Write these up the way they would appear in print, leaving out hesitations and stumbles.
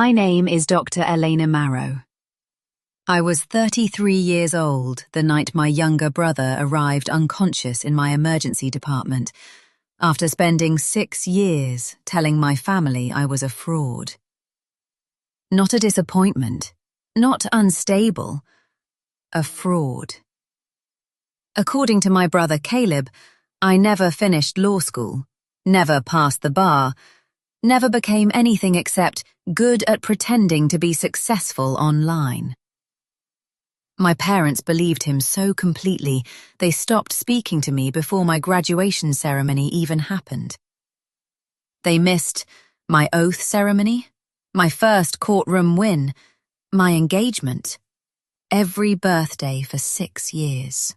My name is Dr. Elena Marrow. I was 33 years old the night my younger brother arrived unconscious in my emergency department after spending 6 years telling my family I was a fraud. Not a disappointment, not unstable, a fraud. According to my brother Caleb, I never finished law school, never passed the bar, never became anything except good at pretending to be successful online. My parents believed him so completely, they stopped speaking to me before my graduation ceremony even happened. They missed my oath ceremony, my first courtroom win, my engagement, every birthday for 6 years.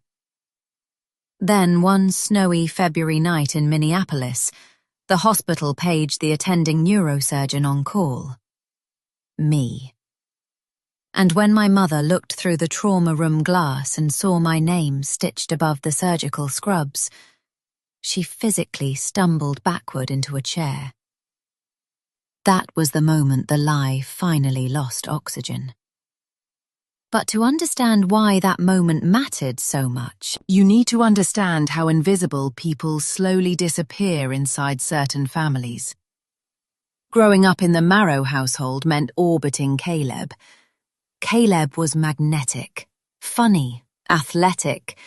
Then one snowy February night in Minneapolis, the hospital paged the attending neurosurgeon on call. Me. And when my mother looked through the trauma room glass and saw my name stitched above the surgical scrubs, she physically stumbled backward into a chair. That was the moment the lie finally lost oxygen. But to understand why that moment mattered so much, you need to understand how invisible people slowly disappear inside certain families. Growing up in the Marrow household meant orbiting Caleb. Caleb was magnetic, funny, athletic,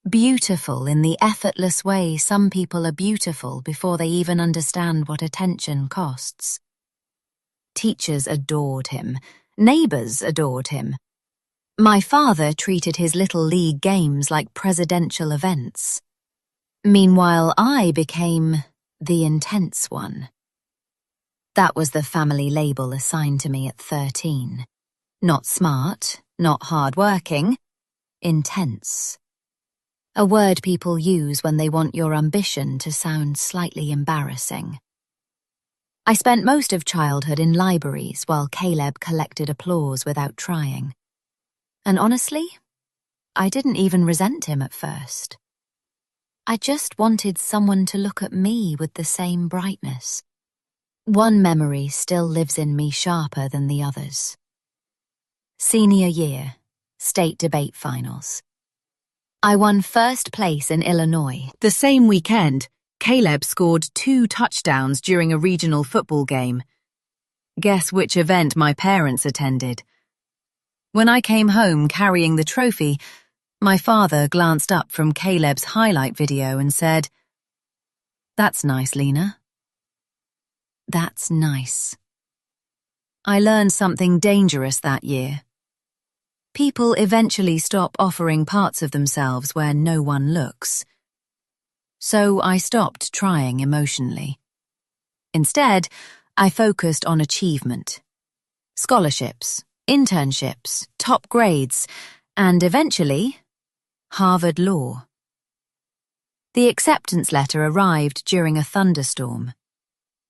beautiful in the effortless way some people are beautiful before they even understand what attention costs. Teachers adored him. Neighbors adored him. My father treated his little league games like presidential events. Meanwhile, I became the intense one. That was the family label assigned to me at 13. Not smart, not hard-working, intense. A word people use when they want your ambition to sound slightly embarrassing. I spent most of childhood in libraries while Caleb collected applause without trying. And honestly, I didn't even resent him at first. I just wanted someone to look at me with the same brightness. One memory still lives in me sharper than the others. Senior year, state debate finals. I won first place in Illinois. The same weekend, Caleb scored 2 touchdowns during a regional football game. Guess which event my parents attended? When I came home carrying the trophy, my father glanced up from Caleb's highlight video and said, "That's nice, Lena. That's nice." I learned something dangerous that year. People eventually stop offering parts of themselves where no one looks. So I stopped trying emotionally. Instead, I focused on achievement. Scholarships, internships, top grades, and eventually, Harvard Law. The acceptance letter arrived during a thunderstorm.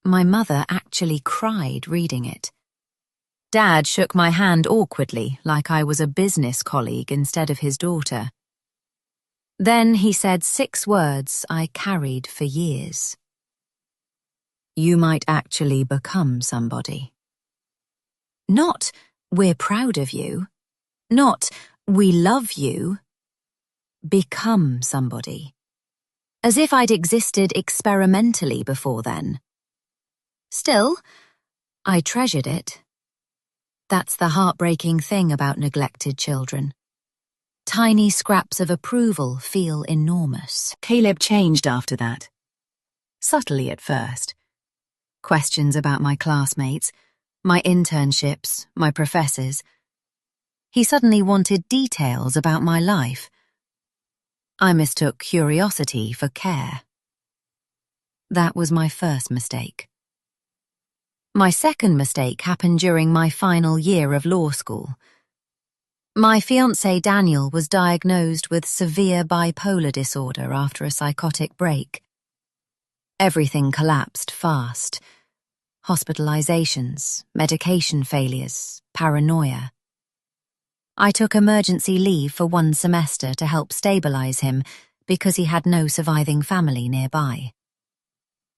My mother actually cried reading it. Dad shook my hand awkwardly, like I was a business colleague instead of his daughter. Then he said 6 words I carried for years. You might actually become somebody. Not, we're proud of you. Not, we love you. Become somebody. As if I'd existed experimentally before then. Still, I treasured it. That's the heartbreaking thing about neglected children. Tiny scraps of approval feel enormous. Caleb changed after that. Subtly at first. Questions about my classmates, my internships, my professors. He suddenly wanted details about my life. I mistook curiosity for care. That was my first mistake. My second mistake happened during my final year of law school. My fiancé Daniel was diagnosed with severe bipolar disorder after a psychotic break. Everything collapsed fast. Hospitalizations, medication failures, paranoia. I took emergency leave for 1 semester to help stabilize him because he had no surviving family nearby.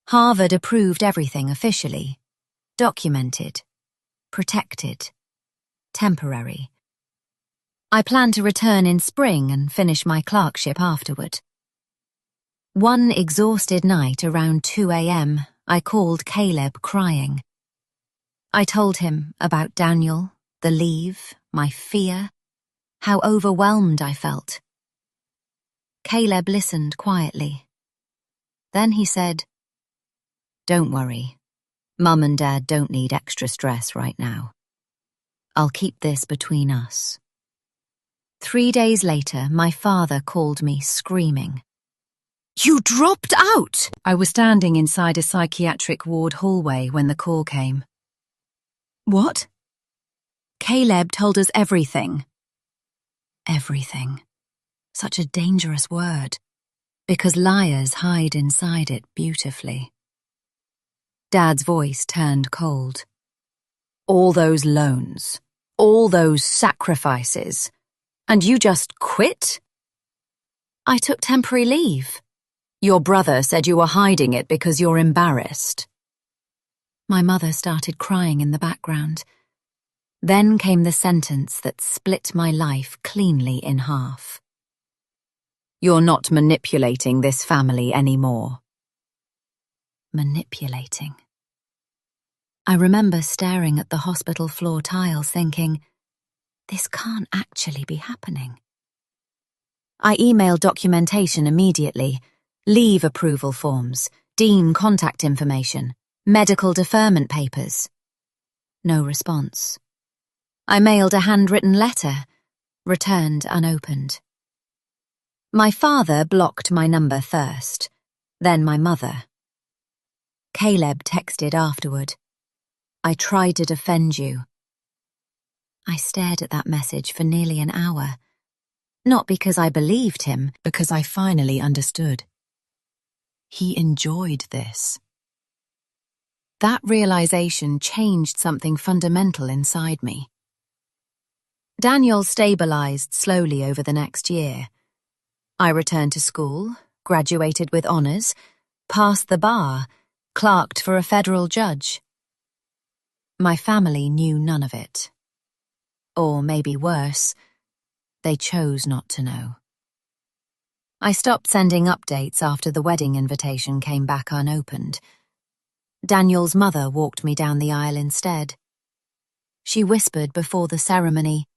Harvard approved everything officially. Documented. protected, temporary. I planned to return in spring and finish my clerkship afterward. One exhausted night around 2 a.m., I called Caleb crying. I told him about Daniel, the leave, my fear, how overwhelmed I felt. Caleb listened quietly. Then he said, "Don't worry. Mum and Dad don't need extra stress right now. I'll keep this between us." 3 days later, my father called me screaming. "You dropped out!" I was standing inside a psychiatric ward hallway when the call came. "What?" "Caleb told us everything." Everything. Such a dangerous word, because liars hide inside it beautifully. Dad's voice turned cold. "All those loans, all those sacrifices, and you just quit?" "I took temporary leave." "Your brother said you were hiding it because you're embarrassed." My mother started crying in the background. Then came the sentence that split my life cleanly in half. "You're not manipulating this family anymore." Manipulating. I remember staring at the hospital floor tiles thinking, this can't actually be happening. I emailed documentation immediately, leave approval forms, dean contact information, medical deferment papers. No response. I mailed a handwritten letter, returned unopened. My father blocked my number first, then my mother. Caleb texted afterward, "I tried to defend you." I stared at that message for nearly an hour, not because I believed him, because I finally understood. He enjoyed this. That realization changed something fundamental inside me. Daniel stabilized slowly over the next year. I returned to school, graduated with honors, passed the bar, clerked for a federal judge. My family knew none of it. Or maybe worse, they chose not to know. I stopped sending updates after the wedding invitation came back unopened. Daniel's mother walked me down the aisle instead. She whispered before the ceremony,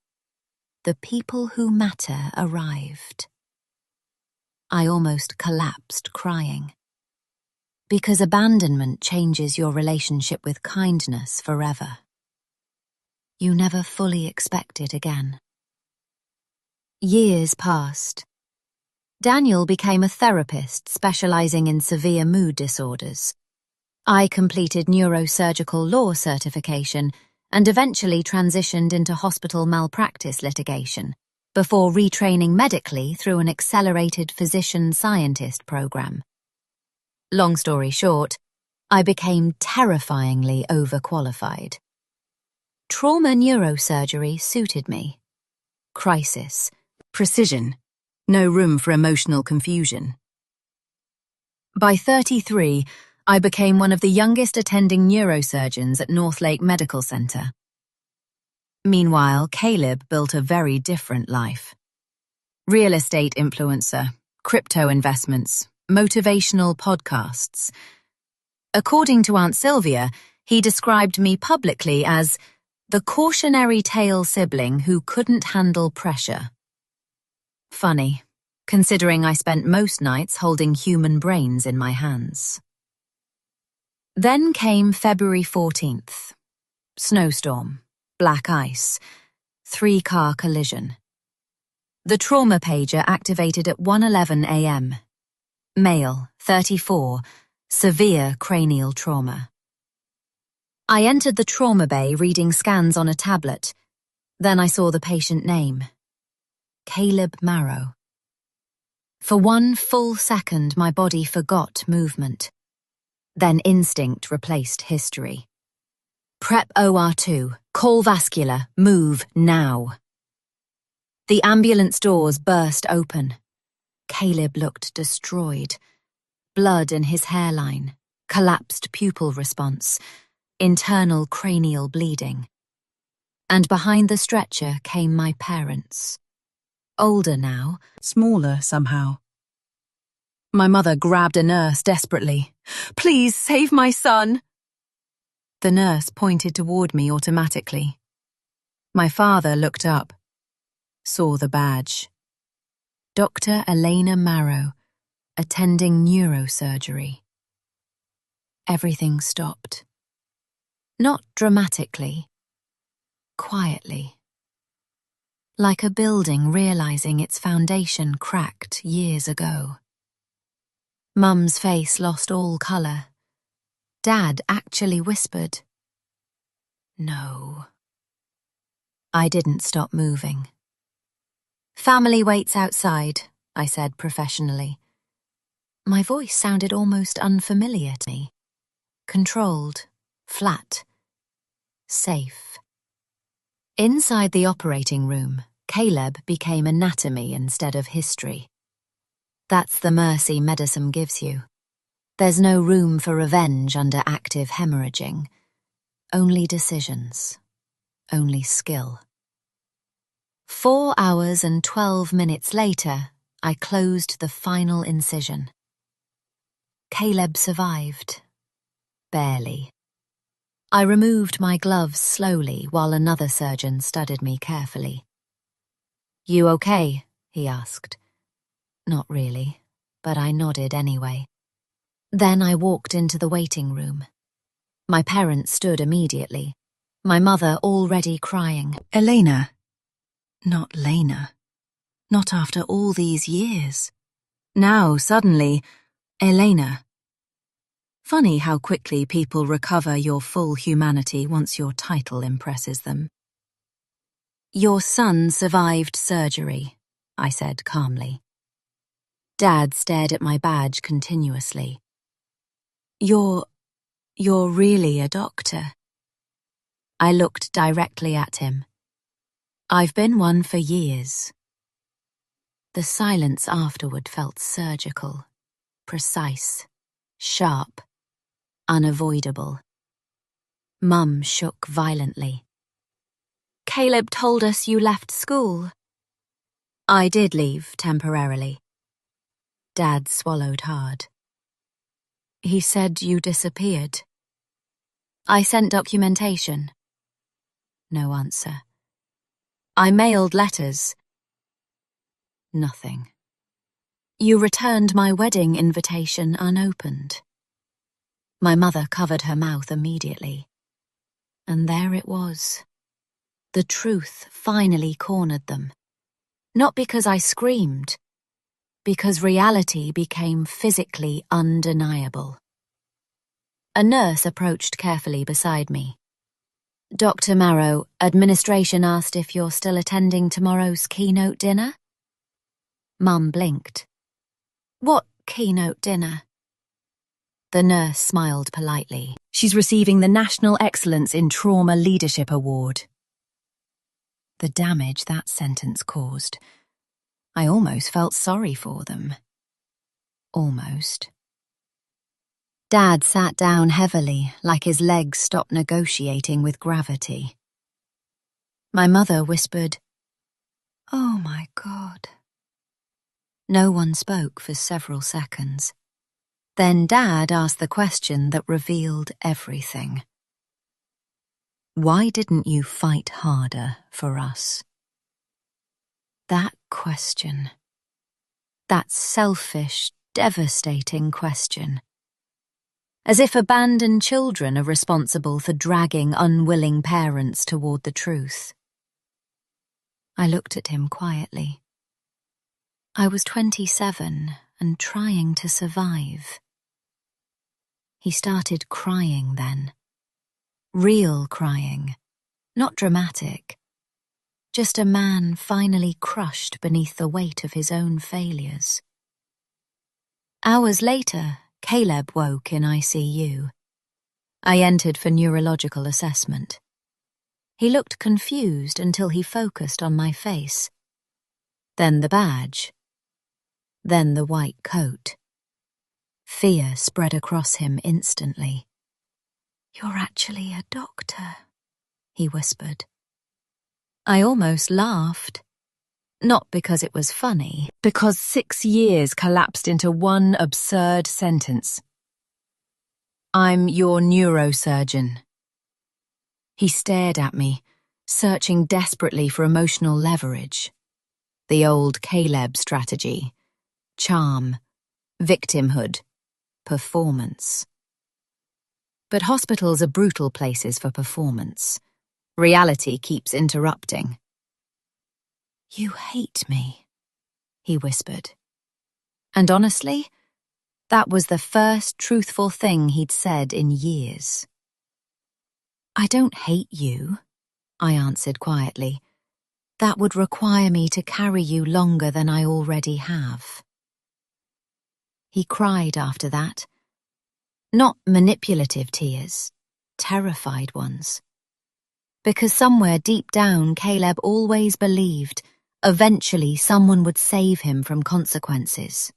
"The people who matter arrived." I almost collapsed crying. Because abandonment changes your relationship with kindness forever. You never fully expect it again. Years passed. Daniel became a therapist specializing in severe mood disorders. I completed neurosurgical law certification and eventually transitioned into hospital malpractice litigation before retraining medically through an accelerated physician-scientist program. Long story short, I became terrifyingly overqualified. Trauma neurosurgery suited me. Crisis, precision, no room for emotional confusion. By 33, I became one of the youngest attending neurosurgeons at Northlake Medical Center. Meanwhile, Caleb built a very different life. Real estate influencer, crypto investments, motivational podcasts. According to Aunt Sylvia, he described me publicly as the cautionary tale sibling who couldn't handle pressure. Funny, considering I spent most nights holding human brains in my hands. Then came February 14th. Snowstorm, black ice, 3-car collision. The trauma pager activated at 1:11 a.m. Male, 34, severe cranial trauma. I entered the trauma bay reading scans on a tablet. Then I saw the patient name. Caleb Marrow. For one full second, my body forgot movement. Then instinct replaced history. Prep OR2, call vascular, move now. The ambulance doors burst open. Caleb looked destroyed. Blood in his hairline, collapsed pupil response, internal cranial bleeding. And behind the stretcher came my parents. Older now, Smaller somehow. My mother grabbed a nurse desperately. "Please save my son!" The nurse pointed toward me automatically. My father looked up, saw the badge. Dr. Elena Marrow, attending neurosurgery. Everything stopped. Not dramatically, quietly. Like a building realizing its foundation cracked years ago. Mum's face lost all colour. Dad actually whispered, "No." I didn't stop moving. "Family waits outside," I said professionally. My voice sounded almost unfamiliar to me. Controlled, flat, safe. Inside the operating room, Caleb became anatomy instead of history. That's the mercy medicine gives you. There's no room for revenge under active hemorrhaging. Only decisions. Only skill. 4 hours and 12 minutes later, I closed the final incision. Caleb survived. Barely. I removed my gloves slowly while another surgeon studied me carefully. "You okay?" he asked. Not really, but I nodded anyway. Then I walked into the waiting room. My parents stood immediately, my mother already crying. "Elena." Not Lena. Not after all these years. Now, suddenly, Elena. Funny how quickly people recover your full humanity once your title impresses them. "Your son survived surgery," I said calmly. Dad stared at my badge continuously. You're really a doctor?" I looked directly at him. "I've been one for years." The silence afterward felt surgical, precise, sharp, unavoidable. Mum shook violently. "Caleb told us you left school." "I did leave temporarily." Dad swallowed hard. "He said you disappeared." "I sent documentation." No answer. "I mailed letters." Nothing. "You returned my wedding invitation unopened." My mother covered her mouth immediately. And there it was. The truth finally cornered them. Not because I screamed, because reality became physically undeniable. A nurse approached carefully beside me. "Dr. Marrow, administration asked if you're still attending tomorrow's keynote dinner?" Mum blinked. "What keynote dinner?" The nurse smiled politely. "She's receiving the National Excellence in Trauma Leadership Award." The damage that sentence caused. I almost felt sorry for them. Almost. Dad sat down heavily, like his legs stopped negotiating with gravity. My mother whispered, "Oh my God." No one spoke for several seconds. Then Dad asked the question that revealed everything. "Why didn't you fight harder for us?" That question. That selfish, devastating question. As if abandoned children are responsible for dragging unwilling parents toward the truth. I looked at him quietly. I was 27 and trying to survive. He started crying then. Real crying, not dramatic. Just a man finally crushed beneath the weight of his own failures. Hours later, Caleb woke in ICU. I entered for neurological assessment. He looked confused until he focused on my face. Then the badge. Then the white coat. Fear spread across him instantly. "You're actually a doctor," he whispered. I almost laughed. Not because it was funny. Because 6 years collapsed into one absurd sentence. I'm your neurosurgeon. He stared at me, searching desperately for emotional leverage. The old Caleb strategy. Charm, victimhood, performance. But hospitals are brutal places for performance. Reality keeps interrupting. You hate me, he whispered. And honestly, that was the first truthful thing he'd said in years. I don't hate you, I answered quietly. That would require me to carry you longer than I already have. He cried after that. Not manipulative tears, terrified ones. Because somewhere deep down, Caleb always believed eventually someone would save him from consequences.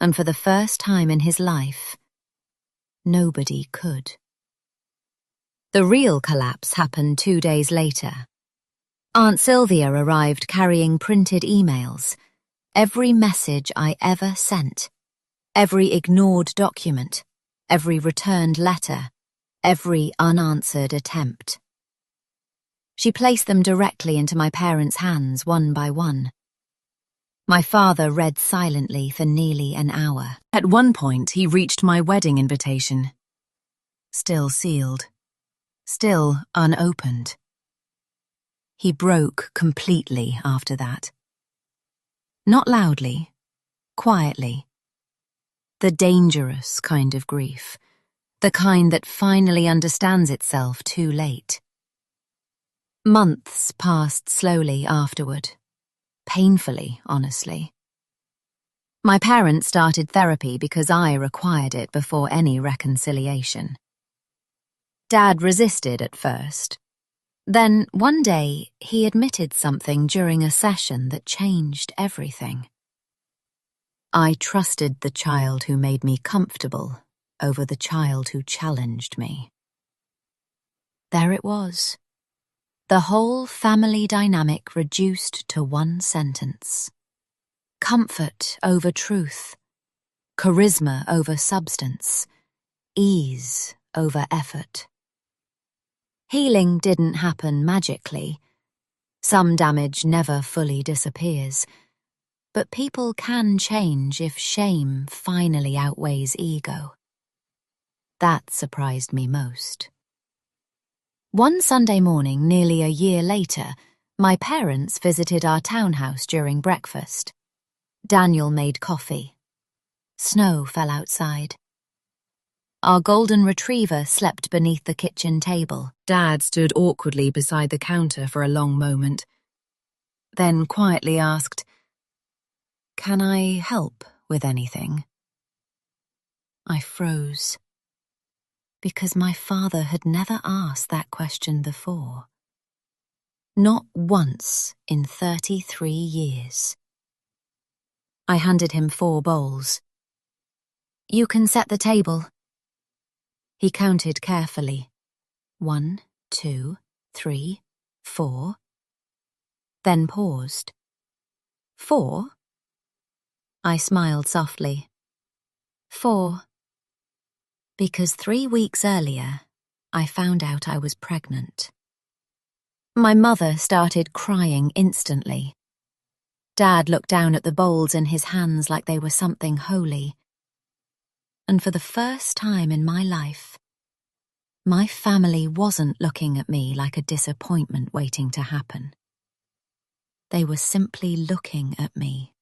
And for the first time in his life, nobody could. The real collapse happened 2 days later. Aunt Sylvia arrived carrying printed emails, every message I ever sent, every ignored document, every returned letter, every unanswered attempt. She placed them directly into my parents' hands one by one. My father read silently for nearly an hour. At one point, he reached my wedding invitation. Still sealed. Still unopened. He broke completely after that. Not loudly, quietly. The dangerous kind of grief. The kind that finally understands itself too late. Months passed slowly afterward. Painfully, honestly. My parents started therapy because I required it before any reconciliation. Dad resisted at first. Then, one day, he admitted something during a session that changed everything. I trusted the child who made me comfortable over the child who challenged me. There it was. The whole family dynamic reduced to one sentence. Comfort over truth. Charisma over substance. Ease over effort. Healing didn't happen magically. Some damage never fully disappears. But people can change if shame finally outweighs ego. That surprised me most. One Sunday morning, nearly a year later, my parents visited our townhouse during breakfast. Daniel made coffee. Snow fell outside. Our golden retriever slept beneath the kitchen table. Dad stood awkwardly beside the counter for a long moment, then quietly asked, "Can I help with anything?" I froze, because my father had never asked that question before. Not once in 33 years. I handed him 4 bowls. "You can set the table." He counted carefully. 1, 2, 3, 4. Then paused. 4? I smiled softly. 4. Because 3 weeks earlier, I found out I was pregnant. My mother started crying instantly. Dad looked down at the bowls in his hands like they were something holy. And for the first time in my life, my family wasn't looking at me like a disappointment waiting to happen. They were simply looking at me.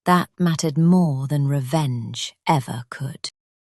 That mattered more than revenge ever could.